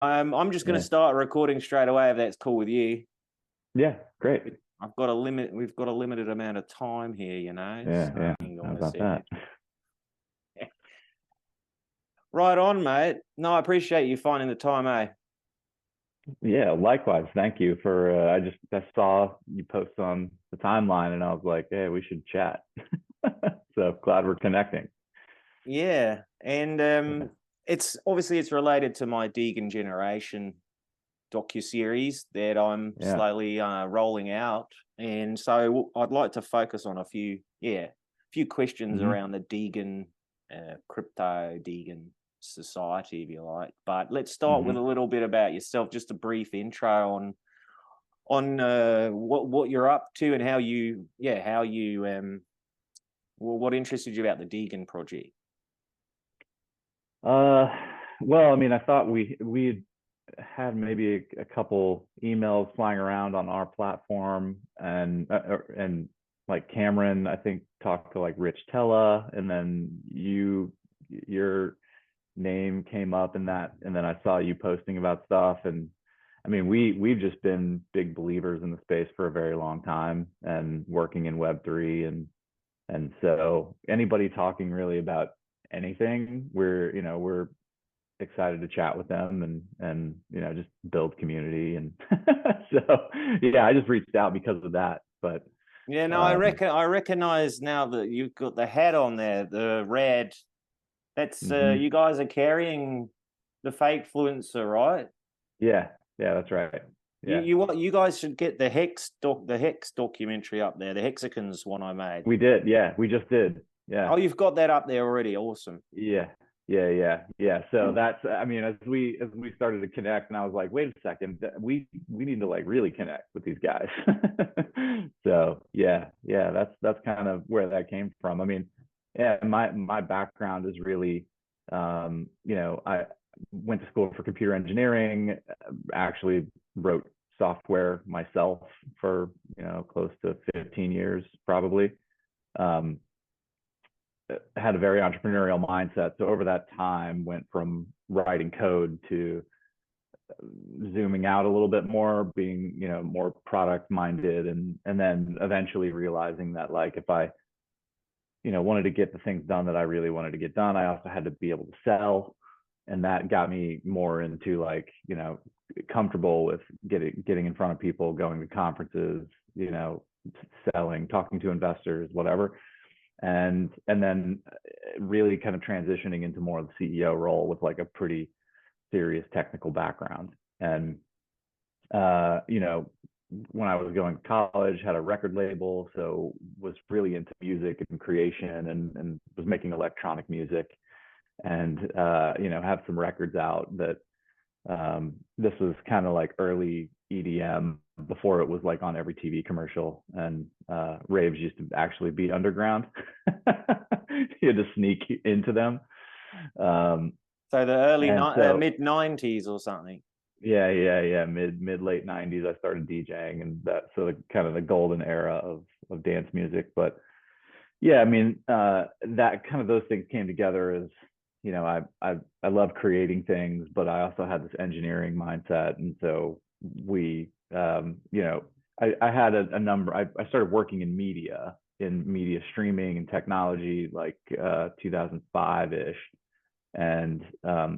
I'm just going to Yeah. start recording straight away if that's cool with you. Yeah, great. I've got a limit. We've got a limited amount of time here, you know. Yeah, So yeah. hang How on a about second. that? Right on, mate. No, I appreciate you finding the time, eh? Yeah, likewise. Thank you for I saw you post on the timeline and I was like, hey, we should chat. So glad we're connecting. Yeah, and Yeah. it's obviously it's related to my Degen generation docuseries that I'm Yeah. slowly rolling out, and so I'd like to focus on a few questions Hmm. around the Degen, crypto Degen society, if you like. But let's start with Hmm. a little bit about yourself, just a brief intro on what you're up to and how you well, what interested you about the Degen project. Uh well, I mean, I thought we had maybe a couple emails flying around on our platform and like Cameron, I think, talked to like Rich Tella, and then your name came up in that, and then I saw you posting about stuff. And I mean, we've just been big believers in the space for a very long time and working in Web3, and so anybody talking really about anything, we're excited to chat with them and just build community. And so yeah, I just reached out because of that. But Yeah, no, um I recognize now that you've got the hat on there, the red. That's mhm. you guys are carrying the fake influencer, right? Yeah, yeah, that's right. Yeah, You guys should get the Hex documentary up there, the Hexicans one I made. we did. Yeah, we just did. Yeah. Oh, you've got that up there already. Awesome. Yeah, yeah. So that's, I mean, as we started to connect, and I was like, wait a second, we need to like really connect with these guys. So yeah, that's kind of where that came from. I mean, yeah, my background is really, I went to school for computer engineering, actually wrote software myself for close to 15 years probably. Um, had a very entrepreneurial mindset. So over that time, went from writing code to zooming out a little bit more, being more product minded, and then eventually realizing that, like, if I wanted to get the things done that I really wanted to get done, I also had to be able to sell, and that got me more into, like, comfortable with getting in front of people, going to conferences, selling, talking to investors, whatever. And then really kind of transitioning into more of the CEO role with like a pretty serious technical background. And when I was going to college, had a record label, so was really into music and creation, and was making electronic music, and have some records out that this was kind of like early EDM before it was like on every TV commercial, and raves used to actually be underground. You had to sneak into them. Um, So the and so mid '90s or something. yeah, mid late '90s, I started DJing, and that, so the kind of the golden era of dance music. But yeah, I mean, that kind of, those things came together as, I love creating things, but I also had this engineering mindset. And so we, I had a number, I started working in media streaming and technology, like 2005-ish, and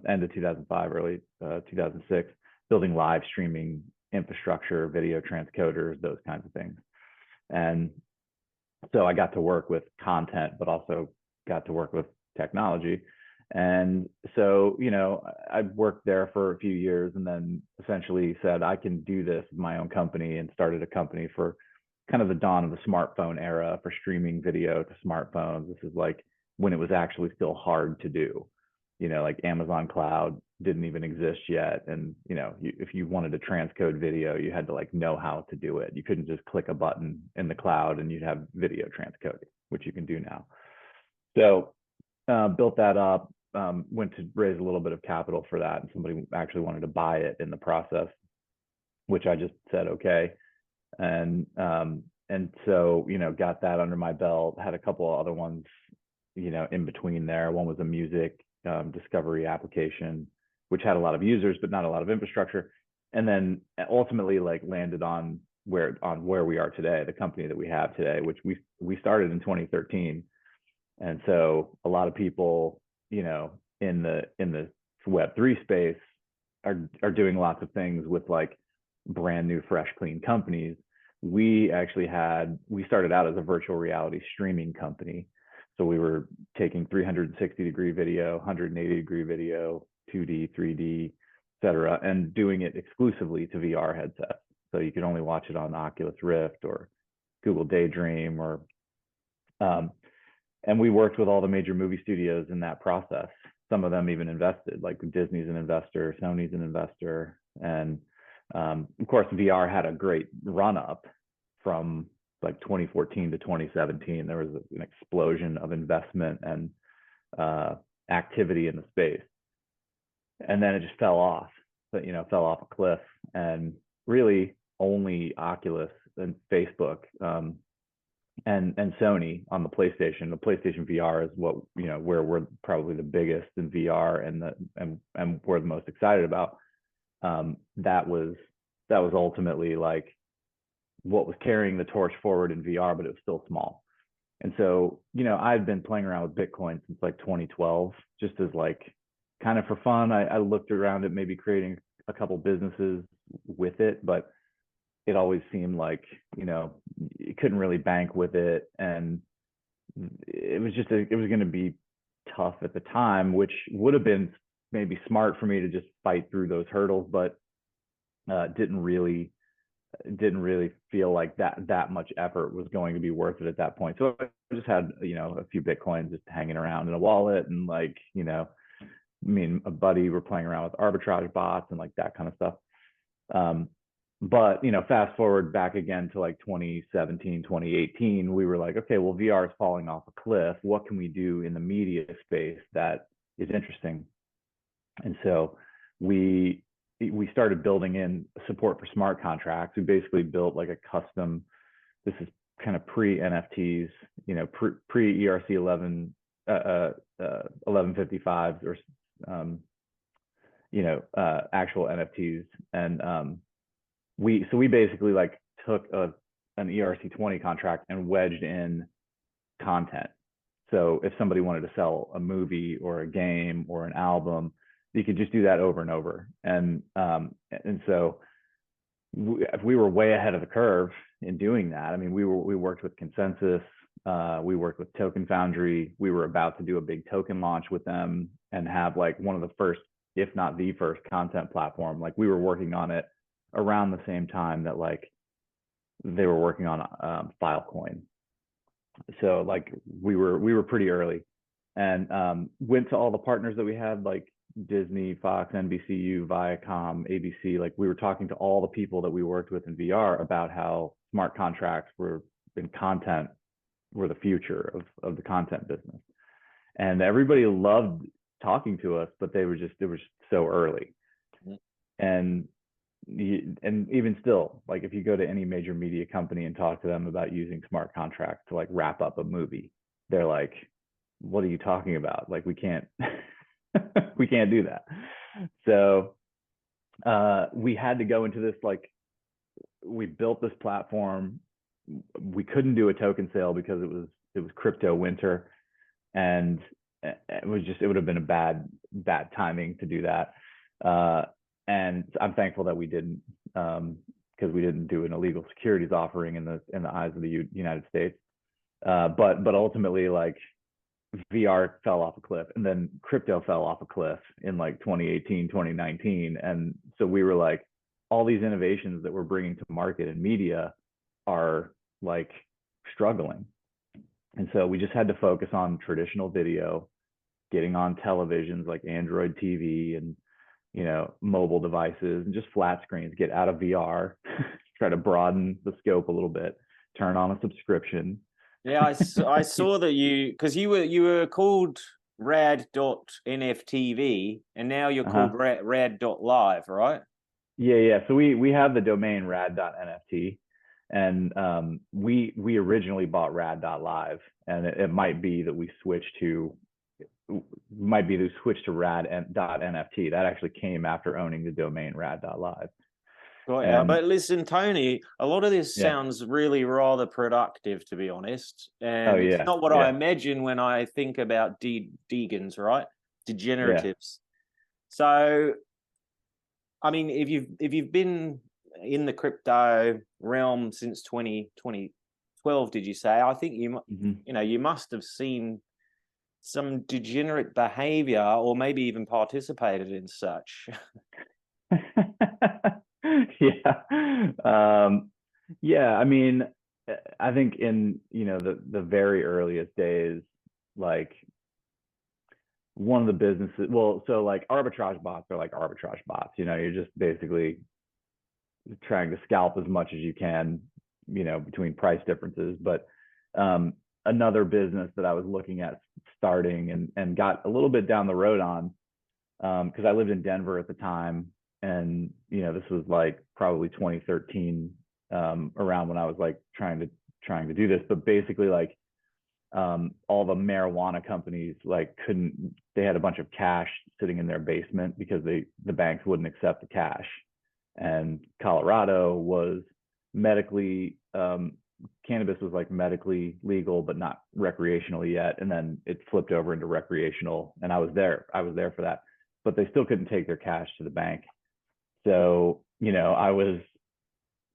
end of 2005, early 2006, building live streaming infrastructure, video transcoders, those kinds of things. And so I got to work with content, but also got to work with technology. And so, I worked there for a few years, and then essentially said, I can do this with my own company, and started a company for kind of the dawn of the smartphone era for streaming video to smartphones. This is like when it was actually still hard to do. Like Amazon Cloud didn't even exist yet. And, if you wanted to transcode video, you had to like know how to do it. You couldn't just click a button in the cloud and you'd have video transcoding, which you can do now. So built that up, went to raise a little bit of capital for that. And somebody actually wanted to buy it in the process, which I just said, okay. And so, got that under my belt, had a couple of other ones, in between there. One was a music discovery application, which had a lot of users but not a lot of infrastructure, and then ultimately like landed on where we are today, the company that we have today, which we started in 2013. And so a lot of people, you know, in the Web3 space are doing lots of things with like brand new, fresh, clean companies. We started out as a virtual reality streaming company. So we were taking 360-degree video, 180-degree video, 2D, 3D, et cetera, and doing it exclusively to VR headsets. So you could only watch it on Oculus Rift or Google Daydream, and we worked with all the major movie studios in that process. Some of them even invested, like Disney's an investor, Sony's an investor. And of course, VR had a great run up from like 2014 to 2017. There was an explosion of investment and activity in the space. And then it just fell off, fell off a cliff. And really only Oculus and Facebook and Sony on the PlayStation. The PlayStation VR is what, where we're probably the biggest in VR and we're the most excited about. That was ultimately like what was carrying the torch forward in VR, but it was still small. And so, I've been playing around with Bitcoin since like 2012, just as like kind of for fun. I looked around at maybe creating a couple businesses with it, but it always seemed like, you couldn't really bank with it. And it was going to be tough at the time, which would have been maybe smart for me to just fight through those hurdles, but didn't really feel like that much effort was going to be worth it at that point. So I just had, a few Bitcoins just hanging around in a wallet, and like, me and a buddy were playing around with arbitrage bots and like that kind of stuff. But, fast forward back again to like 2017, 2018, we were like, okay, well, VR is falling off a cliff. What can we do in the media space that is interesting? And so we started building in support for smart contracts. We basically built like a custom, this is kind of pre-NFTs, pre-ERC 1155s or, actual NFTs. And we basically like took an ERC20 contract and wedged in content. So if somebody wanted to sell a movie or a game or an album, you could just do that over and over. And so we were way ahead of the curve in doing that. I mean, we worked with Consensus, we worked with Token Foundry. We were about to do a big token launch with them and have like one of the first, if not the first, content platform. Like we were working on it around the same time that like they were working on Filecoin. So like we were pretty early, and went to all the partners that we had, like Disney, Fox, NBCU, Viacom, ABC. Like we were talking to all the people that we worked with in VR about how smart contracts were in content were the future of the content business. And everybody loved talking to us, but they were just so early. And even still, like if you go to any major media company and talk to them about using smart contracts to like wrap up a movie, they're like, what are you talking about? Like we can't we can't do that. So we had to go into this, like we built this platform. We couldn't do a token sale because it was crypto winter, and it would have been a bad timing to do that. And I'm thankful that we didn't, because we didn't do an illegal securities offering in the eyes of the United States. But ultimately, like VR fell off a cliff, and then crypto fell off a cliff in like 2018, 2019. And so we were like, all these innovations that we're bringing to market in media are like struggling. And so we just had to focus on traditional video, getting on televisions like Android TV and, mobile devices, and just flat screens, get out of VR, try to broaden the scope a little bit, turn on a subscription. Yeah, I saw that because you were called rad.nftv, and now you're called rad.live, right? Yeah. So we have the domain rad.nft, and we originally bought rad.live, and it might be that we switched to might be to switch to rad.nft. That actually came after owning the domain rad.live. Right. And But listen, Tony, a lot of this yeah, sounds really rather productive, to be honest. oh And it's yeah, not what I yeah, imagine when I think about Degens, right? yeah. Degeneratives. So, I mean, if you've been in the crypto realm since 2012, did you say? I think Mhm. you must have seen some degenerate behavior, or maybe even participated in such. Yeah. Yeah, I mean, I think in, the very earliest days, like one of the businesses, well, so like arbitrage bots are like arbitrage bots, you're just basically trying to scalp as much as you can, between price differences. But um, another business that I was looking at starting and got a little bit down the road on, because I lived in Denver at the time, and this was like probably 2013, around when I was like trying to do this. But basically, like, all the marijuana companies like couldn't. They had a bunch of cash sitting in their basement because the banks wouldn't accept the cash, and Colorado was medically, cannabis was like medically legal but not recreational yet, and then it flipped over into recreational, and I was there for that, but they still couldn't take their cash to the bank. So I was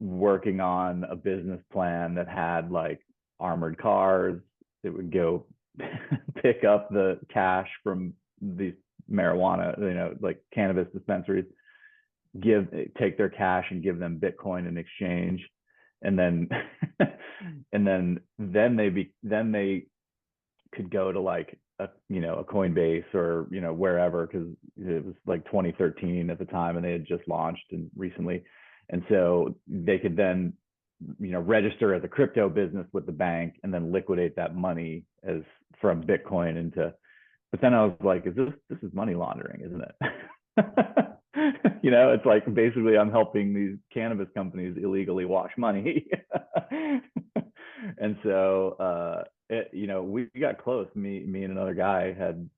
working on a business plan that had like armored cars that would go pick up the cash from these marijuana, like cannabis dispensaries, take their cash and give them Bitcoin in exchange, and then then they could go to like a Coinbase or wherever, because it was like 2013 at the time and they had just launched and recently, and so they could then register as a crypto business with the bank and then liquidate that money as from Bitcoin into. But then I was like, this is money laundering, isn't it? It's like basically I'm helping these cannabis companies illegally wash money. And so we got close. Me and another guy had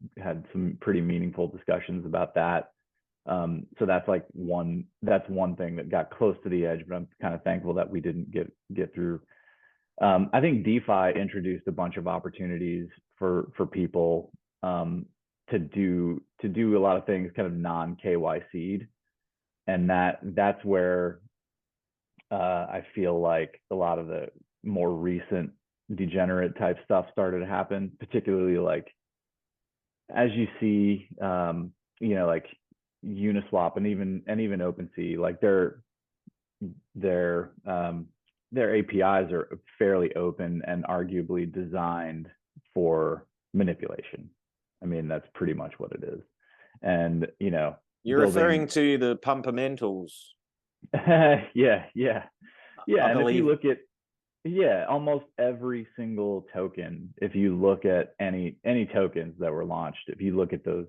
some pretty meaningful discussions about that. So that's one thing that got close to the edge, but I'm kind of thankful that we didn't get through. I think DeFi introduced a bunch of opportunities for people, to do a lot of things kind of non KYC'd, and that's where I feel like a lot of the more recent degenerate type stuff started to happen, particularly like as you see, like Uniswap and even OpenSea, like their APIs are fairly open and arguably designed for manipulation. I mean, that's pretty much what it is. And You're referring building. to the Pumpermentals, Yeah, yeah, I yeah. And if you believe. look at, yeah, almost every single token, if you look at any tokens that were launched, if you look at those,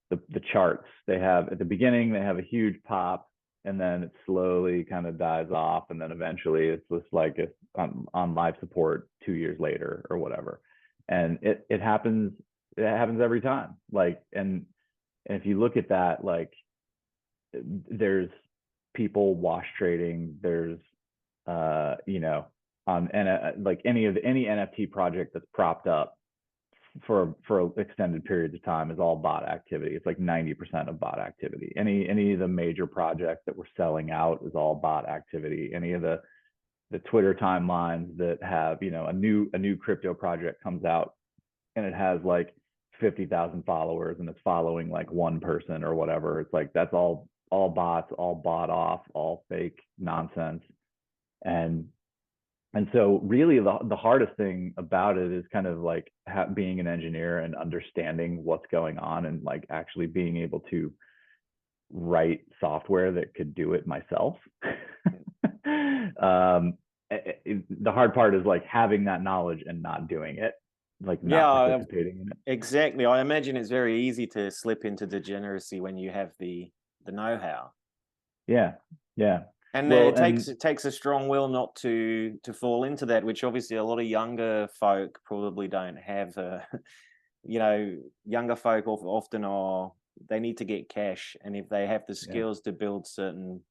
the charts they have at the beginning, they have a huge pop, and then it slowly kind of dies off, and then eventually it's just like it's on life support 2 years later or whatever. And it happens every time. Like, and if you look at that, like, there's people wash trading, there's and like any NFT project that's propped up for extended periods of time is all bot activity. It's like 90% of bot activity. Any of the major projects that we're selling out is all bot activity. Any of the Twitter timelines that have, a new crypto project comes out and it has like 50,000 followers and it's following like one person or whatever. It's like that's all bots, all bought off, all fake nonsense. And so really the hardest thing about it is kind of like being an engineer and understanding what's going on and like actually being able to write software that could do it myself. The hard part is like having that knowledge and not doing it, like not Yeah, participating in it. exactly. I imagine it's very easy to slip into degeneracy when you have the know-how. Yeah, yeah. And Well, it takes a strong will not to fall into that, which obviously a lot of younger folk probably don't have you know, younger folk often are, they need to get cash, and if they have the Yeah. skills to build certain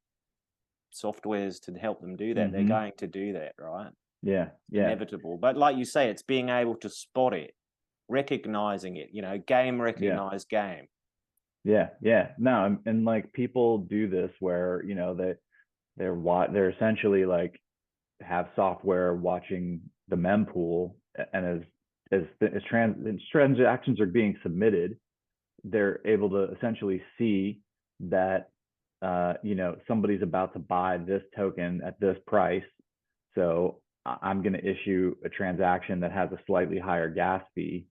softwares to help them do that, they're Mm-hmm. going to do that, right? Yeah. Yeah. Inevitable. But like you say, it's being able to spot it, recognizing it, you know, game Yeah. recognize game. Yeah. Yeah. No, and like people do this where, you know, they're essentially like have software watching the mempool, and as transactions are being submitted, they're able to essentially see that you know, somebody's about to buy this token at this price, so I'm going to issue a transaction that has a slightly higher gas fee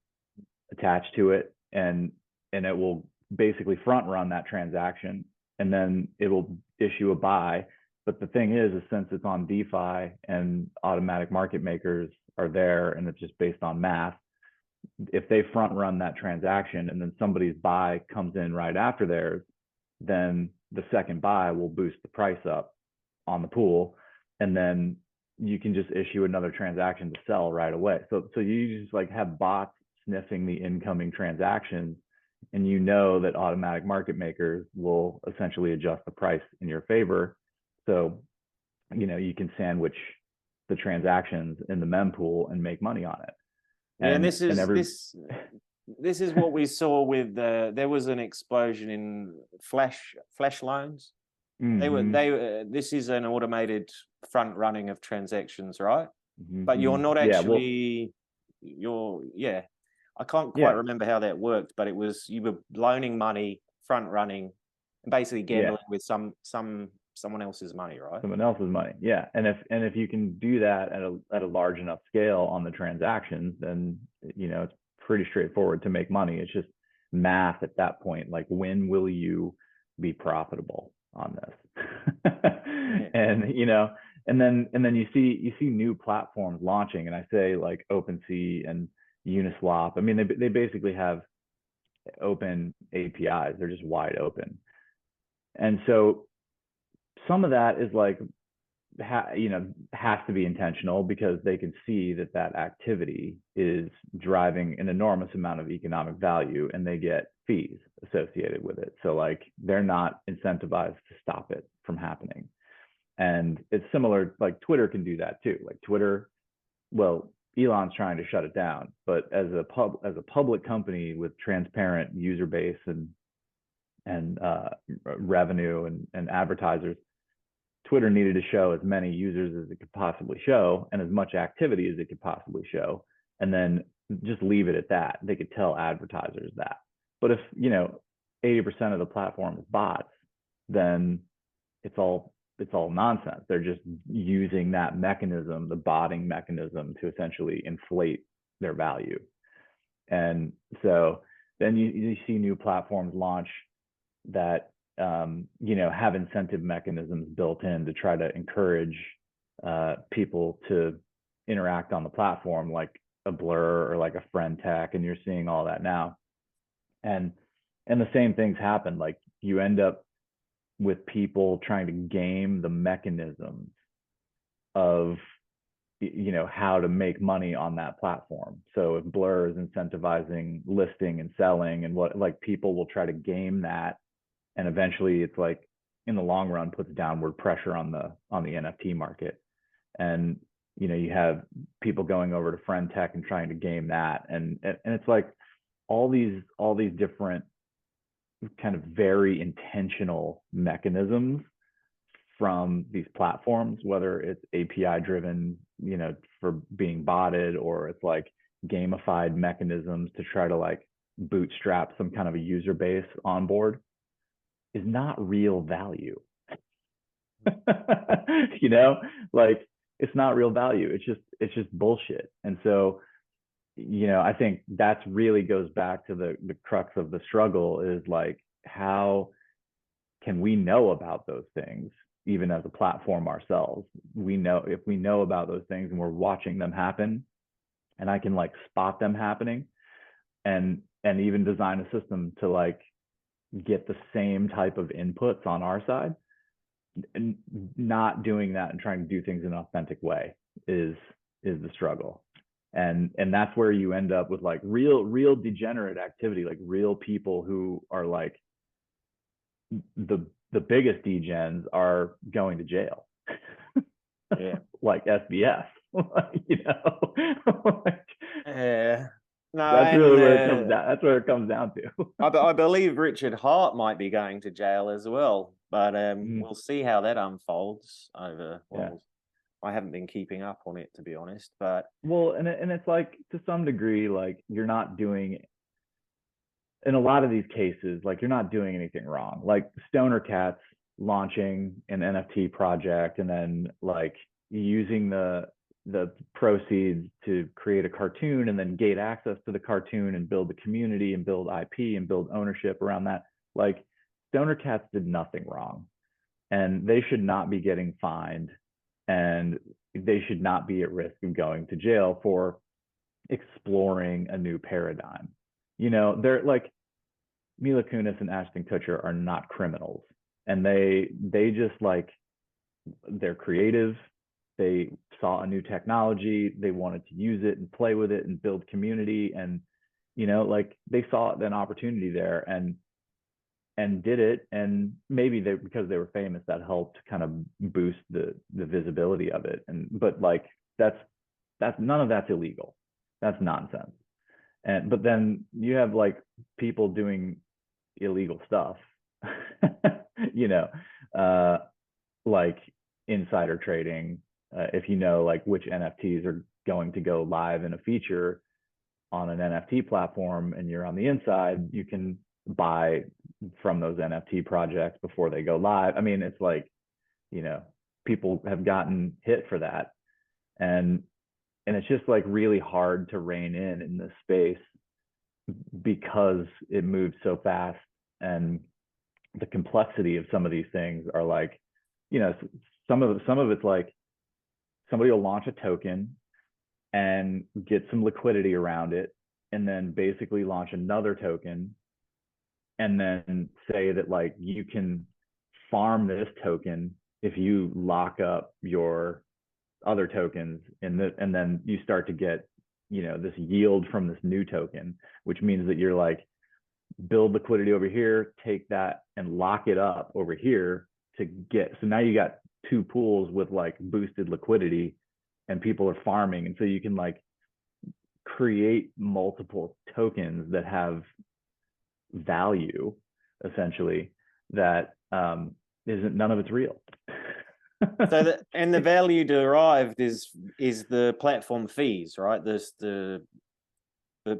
attached to it, and it will basically front run that transaction, and then it will issue a buy. But the thing is since it's on DeFi and automatic market makers are there, and it's just based on math, if they front run that transaction and then somebody's buy comes in right after theirs, then the second buy will boost the price up on the pool, and then you can just issue another transaction to sell right away. So you just like have bots sniffing the incoming transactions, and you know that automatic market makers will essentially adjust the price in your favor. So, you know, you can sandwich the transactions in the mempool and make money on it. Yeah, and And every this is what we saw with there was an explosion in flash loans. mm-hmm, This is an automated front running of transactions, right? But you're mm-hmm. not Yeah, well, actually, yeah, I can't quite yeah, remember how that worked, but it was, you were loaning money, front running, and basically yeah, gambling with someone else's money, right? someone else's money. Yeah, and if you can do that at a large enough scale on the transactions, then you know it's pretty straightforward to make money. It's just math at that point. Like, when will you be profitable on this? Yeah. And you know, and then you see new platforms launching, and I say like OpenSea and Uniswap. I mean, they basically have open APIs. They're just wide open, and so some of that is like, you know, has to be intentional because they can see that that activity is driving an enormous amount of economic value, and they get fees associated with it. So like they're not incentivized to stop it from happening. And it's similar, like Twitter can do that too. Like Twitter, well, Elon's trying to shut it down, but as a public company with transparent user base and revenue and advertisers, Twitter needed to show as many users as it could possibly show and as much activity as it could possibly show, and then just leave it at that. They could tell advertisers that. But if, you know, 80% of the platform is bots, then it's all nonsense. They're just using that mechanism, the botting mechanism, to essentially inflate their value. And so then you see new platforms launch that you know, have incentive mechanisms built in to try to encourage people to interact on the platform, like a Blur or like a Friend Tech, and you're seeing all that now. And the same things happen. Like you end up with people trying to game the mechanisms of, you know, how to make money on that platform. So if Blur is incentivizing listing and selling, and what, like, people will try to game that, and eventually it's like in the long run puts downward pressure on the NFT market. And you know, you have people going over to Friend Tech and trying to game that, and it's like all these different kind of very intentional mechanisms from these platforms, whether it's API driven, you know, for being botted, or it's like gamified mechanisms to try to like bootstrap some kind of a user base on board, is not real value. You know, like it's not real value. It's just bullshit. And so, you know, I think that's really goes back to the crux of the struggle, is like, how can we know about those things even as a platform ourselves? We know, if we know about those things and we're watching them happen, and I can like spot them happening, and even design a system to like get the same type of inputs on our side, and not doing that and trying to do things in an authentic way is the struggle. And that's where you end up with like real degenerate activity, like real people who are like the biggest degens are going to jail. Yeah. Like SBS. You know. Like, Yeah. No, that's really and where it comes down. That's where it comes down to. I believe Richard Hart might be going to jail as well, but Mm, we'll see how that unfolds over. yeah. Well, I haven't been keeping up on it, to be honest, but Well, and it's like to some degree, like you're not doing, in a lot of these cases, like you're not doing anything wrong. Like Stoner Cats launching an NFT project and then like using the proceeds to create a cartoon and then gate access to the cartoon and build the community and build IP and build ownership around that. Like Stoner Cats did nothing wrong, and they should not be getting fined, and they should not be at risk of going to jail for exploring a new paradigm. You know, they're like Mila Kunis and Ashton Kutcher are not criminals, and they just like, they're creative. They saw a new technology, they wanted to use it and play with it and build community, and you know, like they saw an opportunity there and did it. And maybe they, because they were famous, that helped kind of boost the visibility of it. And but like that's none of that's illegal. That's nonsense. And but then you have like people doing illegal stuff, you know, uh, like insider trading. If you know like which NFTs are going to go live in a feature on an NFT platform and you're on the inside, you can buy from those NFT projects before they go live. I mean, it's like, you know, people have gotten hit for that. And it's just like really hard to rein in this space because it moves so fast, and the complexity of some of these things are like, you know, some of it's like somebody will launch a token and get some liquidity around it and then basically launch another token and then say that like you can farm this token if you lock up your other tokens and then you start to get, you know, this yield from this new token, which means that you're like, build liquidity over here, take that and lock it up over here to get, so now you got two pools with like boosted liquidity and people are farming. And so you can like create multiple tokens that have value essentially that isn't, none of it's real. so that, and the value derived is the platform fees, right? This the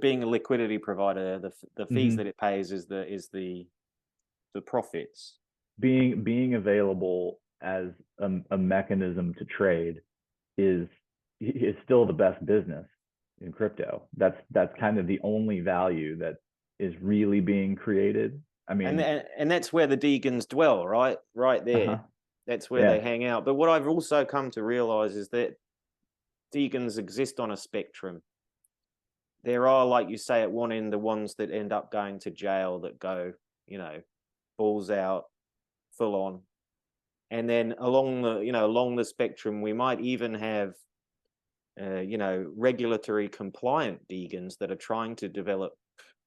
being a liquidity provider, the fees Mm-hmm. that it pays is the profits. Being available as a mechanism to trade is still the best business in crypto. That's kind of the only value that is really being created. I mean, And that's where the Degens dwell, right? Right there. uh-huh. That's where Yeah. they hang out. But what I've also come to realize is that Degens exist on a spectrum. There are, like you say, at one end, the ones that end up going to jail, that go, you know, balls out, full on. And then along the spectrum, we might even have, you know, regulatory compliant Degens that are trying to develop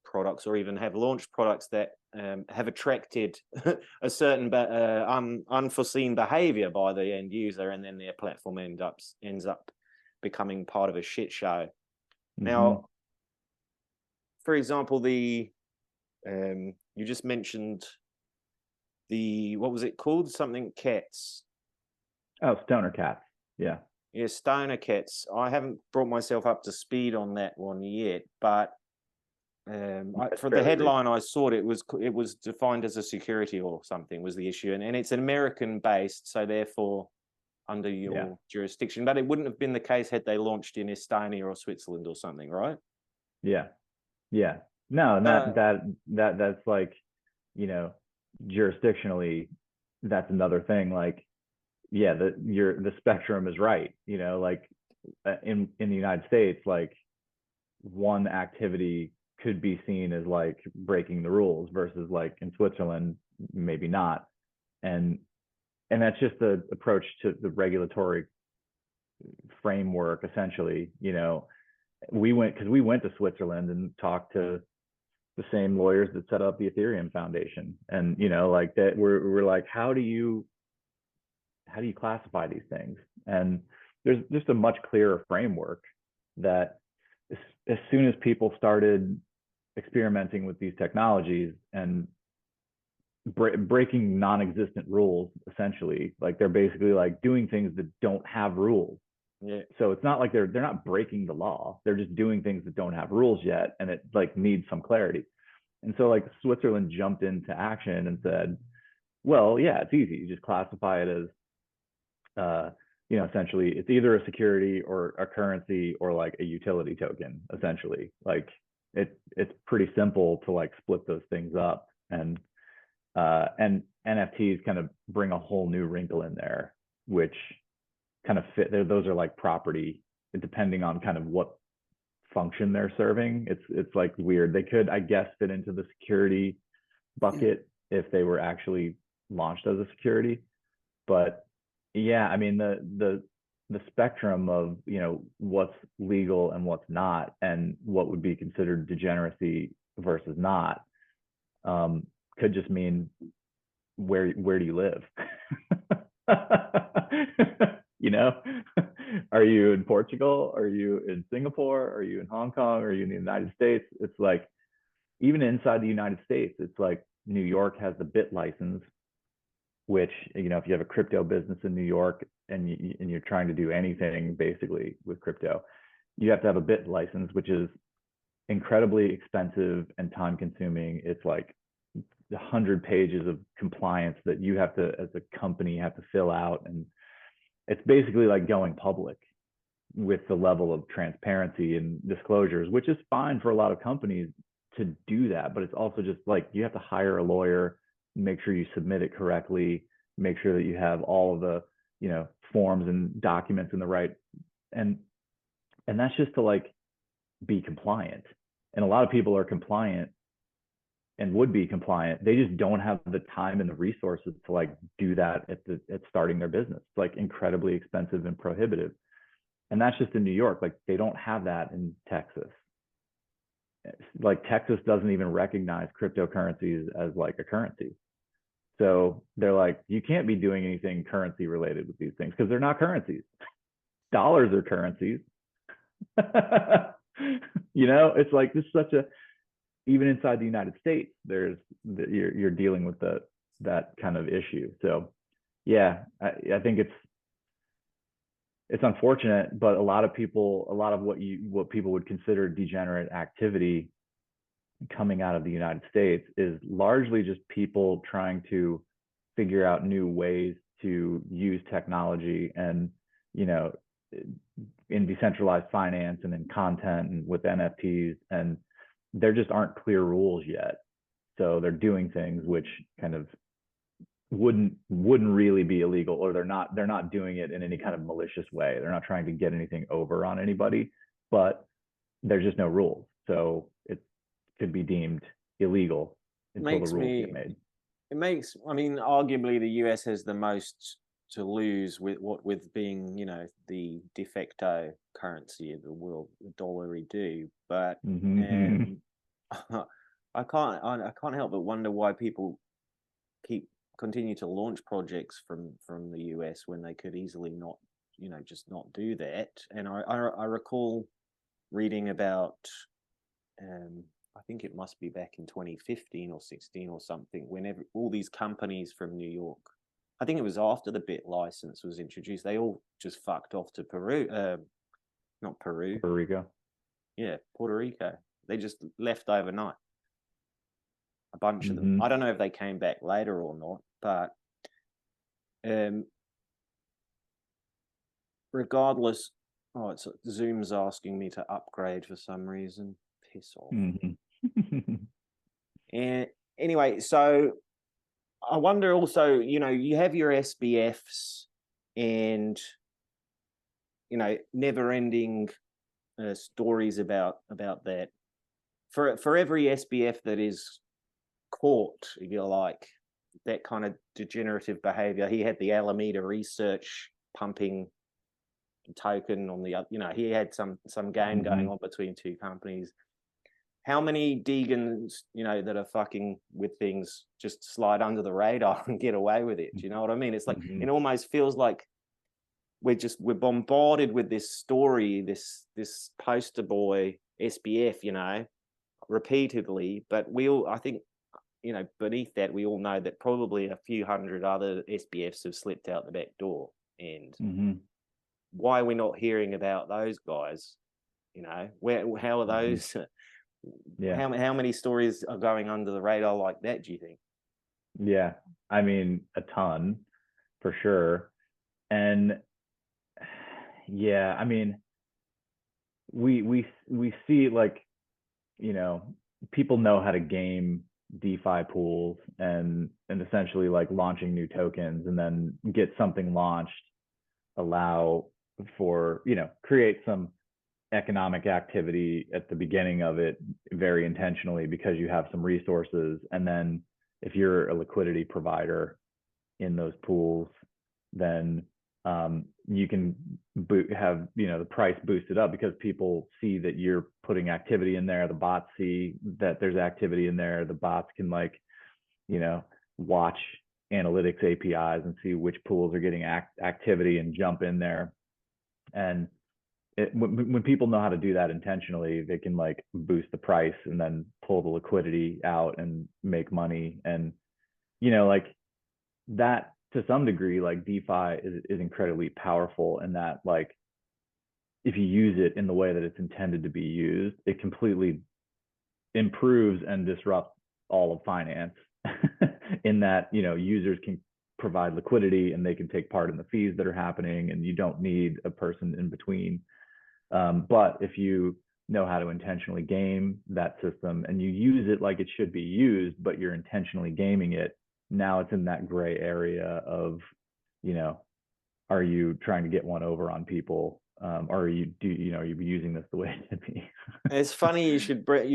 products or even have launched products that have attracted a certain unforeseen behavior by the end user, and then their platform ends up becoming part of a shit show. Mm-hmm. Now, for example, the you just mentioned the, what was it called? Something Cats. Oh, Stoner Cats. Yeah. Yeah, Stoner Cats. I haven't brought myself up to speed on that one yet, but It's for the fairly recent. headline I saw, it was defined as a security or something was the issue, and it's American based, so therefore under Yeah. your jurisdiction. But it wouldn't have been the case had they launched in Estonia or Switzerland or something, right? Yeah. Yeah. No, and Uh, that's like, you know, jurisdictionally, that's another thing. Like, yeah, the spectrum is right. You know, like in the United States, like one activity could be seen as like breaking the rules versus like in Switzerland, maybe not. And that's just the approach to the regulatory framework, essentially. You know, we went to Switzerland and talked to the same lawyers that set up the Ethereum Foundation, and like that, we're like, how do you classify these things? And there's just a much clearer framework that as soon as people started experimenting with these technologies and breaking non-existent rules, essentially, like they're basically like doing things that don't have rules. Yeah. So it's not like they're not breaking the law. They're just doing things that don't have rules yet, and it like needs some clarity. And so like Switzerland jumped into action and said, well, yeah, it's easy. You just classify it as, essentially it's either a security or a currency or like a utility token, essentially. Like it's pretty simple to like split those things up. And NFTs kind of bring a whole new wrinkle in there, which kind of fit. Those are like property, depending on kind of what function they're serving. It's like weird. They could, I guess, fit into the security bucket if they were actually launched as a security. But yeah, I mean the spectrum of what's legal and what's not, and what would be considered degeneracy versus not, could just mean where do you live? Are you in Portugal? Are you in Singapore? Are you in Hong Kong? Are you in the United States? It's like, even inside the United States, it's like New York has the BIT license, which, if you have a crypto business in New York and you're trying to do anything basically with crypto, you have to have a BIT license, which is incredibly expensive and time consuming. It's like 100 pages of compliance that you have to, as a company, have to fill out. And it's basically like going public with the level of transparency and disclosures, which is fine for a lot of companies to do that. But it's also just like, you have to hire a lawyer, make sure you submit it correctly, make sure that you have all of the, forms and documents in the right. And that's just to like be compliant. And a lot of people are compliant and would be compliant. They just don't have the time and the resources to like do that at starting their business. It's like incredibly expensive and prohibitive. And that's just in New York. Like they don't have that in Texas. Like Texas doesn't even recognize cryptocurrencies as like a currency. So they're like, you can't be doing anything currency related with these things because they're not currencies. Dollars are currencies. It's like this is such a, even inside the United States, you're dealing with that kind of issue. So yeah, I think it's unfortunate, but a lot of what people would consider degenerate activity coming out of the United States is largely just people trying to figure out new ways to use technology and, in decentralized finance and in content and with NFTs, and there just aren't clear rules yet. So they're doing things which kind of wouldn't really be illegal, or they're not doing it in any kind of malicious way. They're not trying to get anything over on anybody, but there's just no rules. So it could be deemed illegal until the rules get made. I mean, arguably the US has the most to lose with being, the de facto currency of the world, the dollar do. But I can't help but wonder why people continue to launch projects from the US when they could easily not, just not do that. And I recall reading about, I think it must be back in 2015 or 16 or something, whenever all these companies from New York, I think it was after the BIT license was introduced, they all just fucked off to Peru, not Peru, Puerto Rico. Yeah, Puerto Rico. They just left overnight. A bunch of them. I don't know if they came back later or not, but regardless, Zoom's asking me to upgrade for some reason. Piss off. And anyway, so I wonder also, you have your SBFs and, never-ending stories about that. For every SBF that is caught, if you like, that kind of degenerative behavior, he had the Alameda Research pumping token on the other, he had some game going on between two companies. How many Degans, that are fucking with things just slide under the radar and get away with it? Do you know what I mean? It's like, it almost feels like we're bombarded with this story, this poster boy SBF, repeatedly, but I think, beneath that, we all know that probably a few hundred other SBFs have slipped out the back door. And why are we not hearing about those guys? How are those? Yeah. How many stories are going under the radar like that, do you think? Yeah, I mean, a ton for sure. And yeah, I mean, we see, like, people know how to game DeFi pools and essentially like launching new tokens, and then get something launched, allow for, create some economic activity at the beginning of it very intentionally because you have some resources. And then if you're a liquidity provider in those pools, then you can have the price boosted up because people see that you're putting activity in there. The bots see that there's activity in there. The bots can watch analytics APIs and see which pools are getting activity and jump in there. And when people know how to do that intentionally, they can boost the price and then pull the liquidity out and make money. And that, to some degree, DeFi is incredibly powerful in that, if you use it in the way that it's intended to be used, it completely improves and disrupts all of finance in that, users can provide liquidity and they can take part in the fees that are happening, and you don't need a person in between. But if you know how to intentionally game that system and you use it like it should be used, but you're intentionally gaming it, now it's in that gray area of, are you trying to get one over on people? Or are you using this the way it should be? It's funny you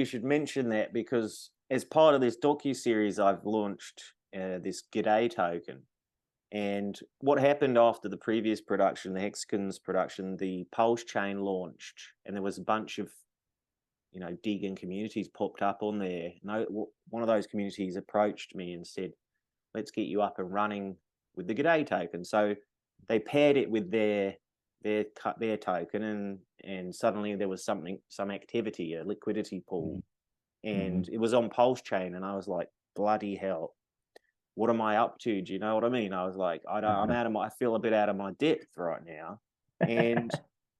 should mention that, because as part of this docuseries, I've launched this G'day token. And what happened after the previous production, the Hexagons production, the Pulse chain launched, and there was a bunch of, Degen communities popped up on there. One of those communities approached me and said, let's get you up and running with the G'day token. So they paired it with their token, and suddenly there was some activity, a liquidity pool, and it was on Pulse chain, and I was like, bloody hell, what am I up to? Do you know what I mean? I was like, I feel a bit out of my depth right now. And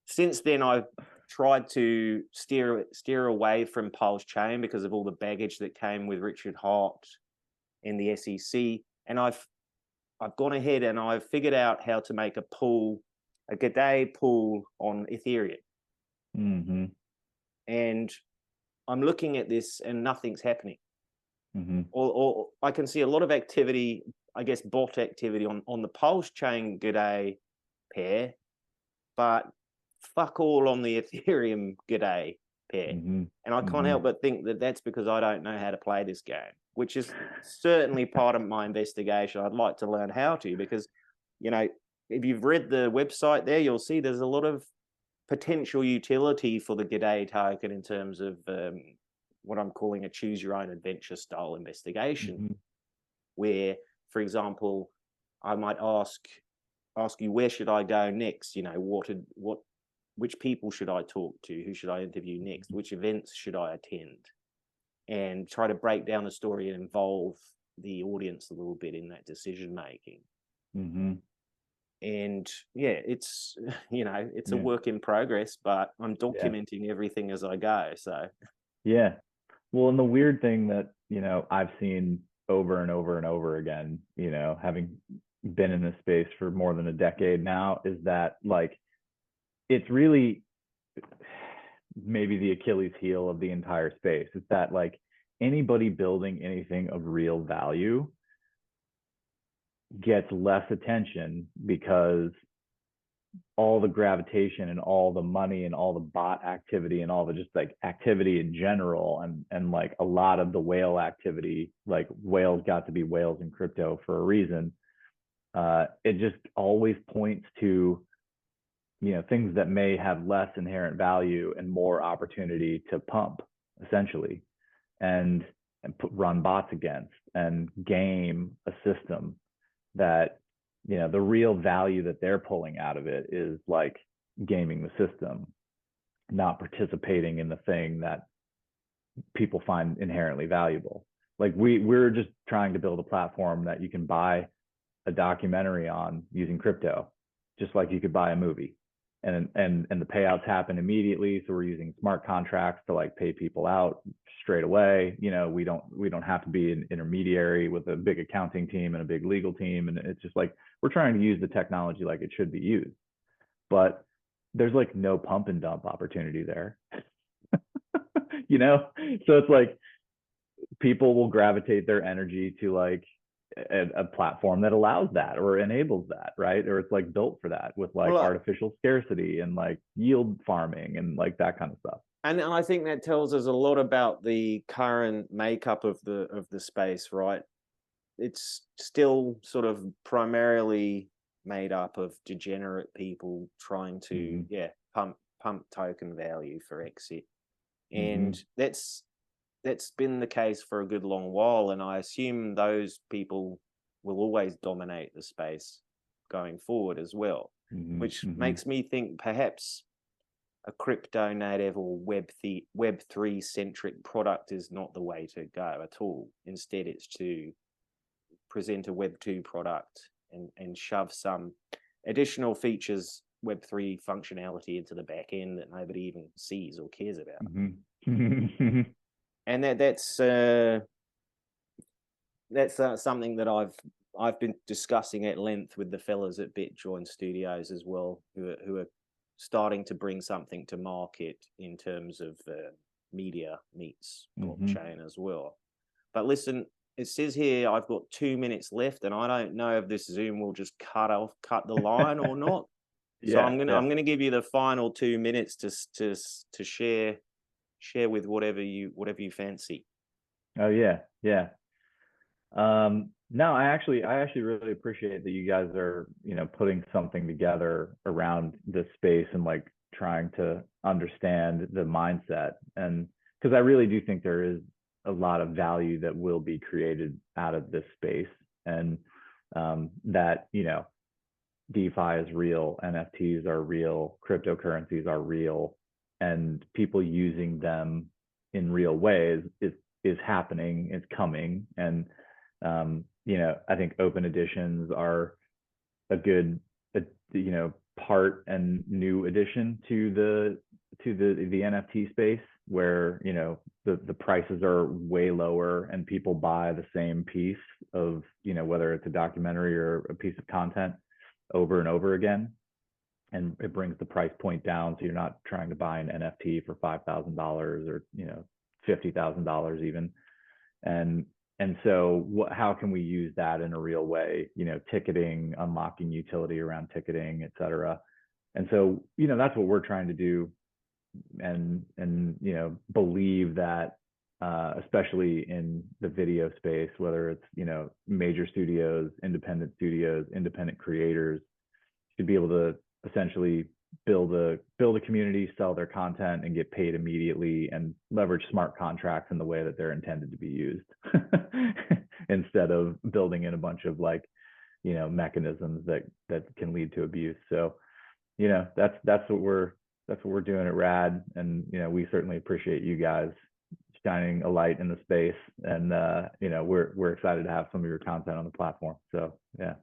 since then, I've tried to steer away from Pulse chain because of all the baggage that came with Richard Hott and the SEC. And I've gone ahead and I've figured out how to make a G'day pool on Ethereum. And I'm looking at this and nothing's happening. Or I can see a lot of activity, I guess bot activity on the Pulse chain G'day pair, but fuck all on the Ethereum G'day pair. And I can't help but think that that's because I don't know how to play this game, which is certainly part of my investigation. I'd like to learn how to, because, if you've read the website there, you'll see there's a lot of potential utility for the G'day token in terms of what I'm calling a choose your own adventure style investigation, where, for example, I might ask you, where should I go next? Which people should I talk to? Who should I interview next? Which events should I attend? And try to break down the story and involve the audience a little bit in that decision making. And yeah, it's a work in progress, but I'm documenting everything as I go. So yeah. Well, and the weird thing that, I've seen over and over and over again, having been in this space for more than a decade now, is that it's really maybe the Achilles heel of the entire space. It's that anybody building anything of real value gets less attention because all the gravitation and all the money and all the bot activity and all the just activity in general, and a lot of the whale activity, whales got to be whales in crypto for a reason. It just always points to things that may have less inherent value and more opportunity to pump, essentially, and run bots against and game a system that, the real value that they're pulling out of it is like gaming the system, not participating in the thing that people find inherently valuable. Like we're just trying to build a platform that you can buy a documentary on using crypto, just like you could buy a movie. And the payouts happen immediately. So we're using smart contracts to like pay people out straight away. We don't have to be an intermediary with a big accounting team and a big legal team. And it's just like, we're trying to use the technology like it should be used. But there's like no pump and dump opportunity there. So it's like people will gravitate their energy to like a platform that allows that or enables that, right? Or it's like built for that with like artificial scarcity and like yield farming and like that kind of stuff. And I think that tells us a lot about the current makeup of the space, right? It's still sort of primarily made up of degenerate people trying to pump token value for exit. And that's been the case for a good long while, and I assume those people will always dominate the space going forward as well, which makes me think perhaps a crypto native or Web3 centric product is not the way to go at all. Instead, it's to present a Web2 product and shove some additional features, Web3 functionality into the back end that nobody even sees or cares about. And that's something that I've been discussing at length with the fellas at BitJoin Studios as well, who are starting to bring something to market in terms of media meets blockchain as well. But listen, it says here I've got 2 minutes left, and I don't know if this Zoom will just cut the line or not. So I'm gonna give you the final 2 minutes to share with whatever you fancy. Oh yeah. No, I actually really appreciate that you guys are, putting something together around this space and like trying to understand the mindset. And because I really do think there is a lot of value that will be created out of this space, and that, DeFi is real, NFTs are real, cryptocurrencies are real, and people using them in real ways is happening, it's coming. And I think open editions are a good part and new addition to the NFT space, where the prices are way lower and people buy the same piece of, whether it's a documentary or a piece of content over and over again. And it brings the price point down, so you're not trying to buy an NFT for $5,000 or $50,000 even. And so how can we use that in a real way? Ticketing, unlocking utility around ticketing, et cetera. And so that's what we're trying to do, and believe that especially in the video space, whether it's major studios, independent creators, should be able to essentially build a community, sell their content, and get paid immediately, and leverage smart contracts in the way that they're intended to be used, instead of building in a bunch of mechanisms that can lead to abuse. So that's what we're doing at Rad, and we certainly appreciate you guys shining a light in the space, and we're excited to have some of your content on the platform. So yeah.